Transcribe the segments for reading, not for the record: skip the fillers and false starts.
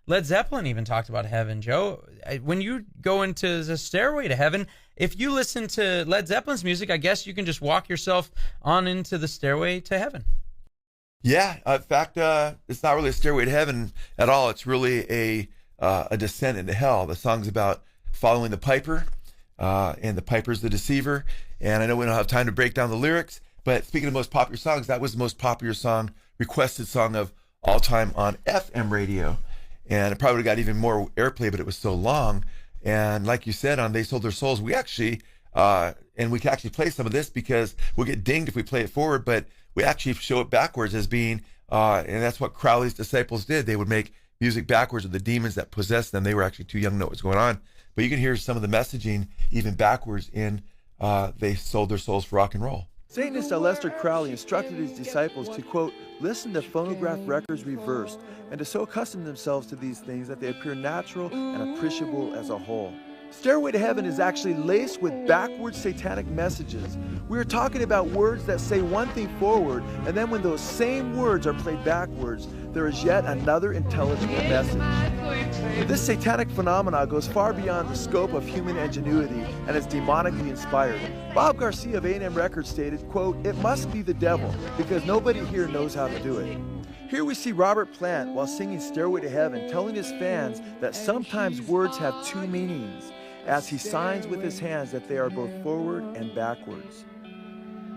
Led Zeppelin even talked about heaven, Joe. When you go into the Stairway to Heaven, if you listen to Led Zeppelin's music, I guess you can just walk yourself on into the Stairway to Heaven. Yeah, in fact, it's not really a stairway to heaven at all. It's really a descent into hell. The song's about following the piper, and the piper's the deceiver. And I know we don't have time to break down the lyrics, but speaking of most popular songs, that was the most popular song, requested song of all time on FM radio. And it probably got even more airplay, but it was so long. And like you said, on They Sold Their Souls, we actually, and we can actually play some of this because we'll get dinged if we play it forward, but we actually show it backwards as being, and that's what Crowley's disciples did. They would make music backwards of the demons that possessed them. They were actually too young to know what was going on. But you can hear some of the messaging even backwards in They Sold Their Souls for Rock and Roll. Satanist Aleister Crowley instructed his disciples to, quote, listen to phonograph records reversed and to so accustom themselves to these things that they appear natural and appreciable as a whole. Stairway to Heaven is actually laced with backwards satanic messages. We are talking about words that say one thing forward, and then when those same words are played backwards, there is yet another intelligible message. This satanic phenomena goes far beyond the scope of human ingenuity and is demonically inspired. Bob Garcia of A&M Records stated, quote, it must be the devil because nobody here knows how to do it. Here we see Robert Plant, while singing Stairway to Heaven, telling his fans that sometimes words have two meanings, as he signs with his hands that they are both forward and backwards.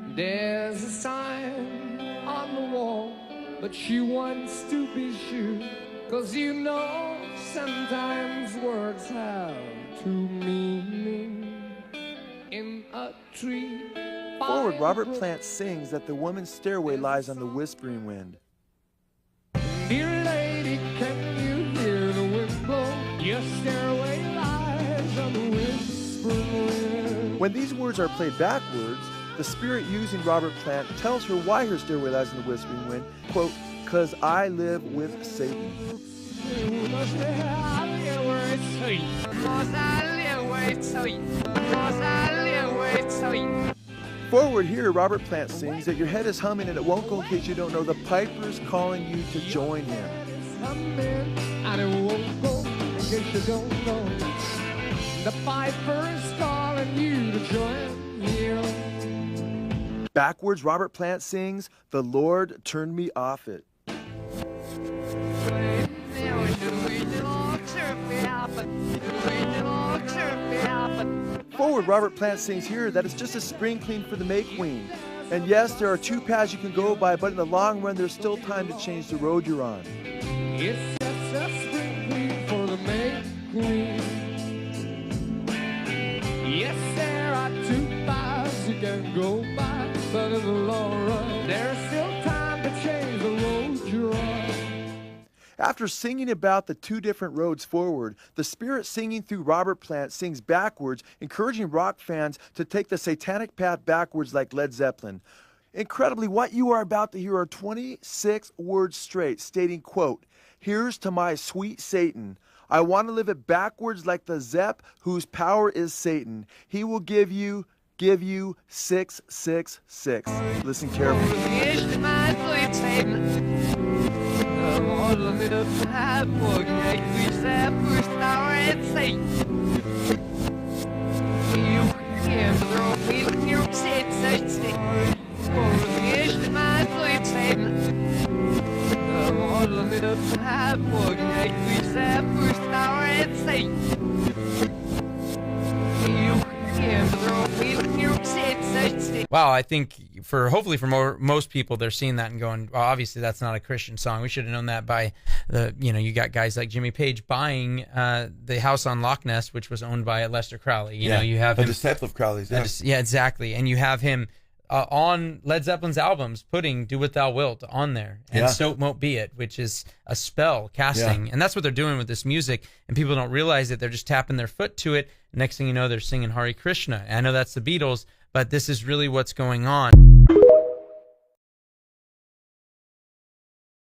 There's a sign on the wall, but she wants to be sure, 'cause you know sometimes words have two meanings. In a tree. Forward, Robert Plant sings that the woman's stairway lies on the whispering wind. Dear lady, can you hear the wind blow? Your stairway lies on the whispering wind. When these words are played backwards, the spirit using Robert Plant tells her why her stairway lies in the whispering wind, quote, 'cause I live with Satan. Forward, here Robert Plant sings that your head is humming and it won't go in case you don't know the piper's calling you to join him. And it won't go in case you don't know. The piper's calling you to join him. Backwards, Robert Plant sings, the Lord turned me off it. Forward, Robert Plant sings here that it's just a spring clean for the May Queen. And yes, there are two paths you can go by, but in the long run, there's still time to change the road you're on. It's just a spring clean for the May Queen. Yes, there are two paths you can go by, but in the long run, there's still time to change the road you're on. After singing about the two different roads forward, the spirit singing through Robert Plant sings backwards, encouraging rock fans to take the satanic path backwards like Led Zeppelin. Incredibly, what you are about to hear are 26 words straight, stating, quote, here's to my sweet Satan. I want to live it backwards like the Zepp, whose power is Satan. He will give you 666. Listen carefully. Wow, I think hopefully for most people, they're seeing that and going, well, obviously that's not a Christian song. We should have known that by you got guys like Jimmy Page buying the house on Loch Ness, which was owned by Aleister Crowley. You know, you have a him, disciple of Crowley's. yeah, exactly. And you have him on Led Zeppelin's albums putting "Do What Thou Wilt" on there, and "So Mote Be It," which is a spell casting, and that's what they're doing with this music. And people don't realize that they're just tapping their foot to it. Next thing you know, they're singing Hare Krishna. I know that's the Beatles, but this is really what's going on.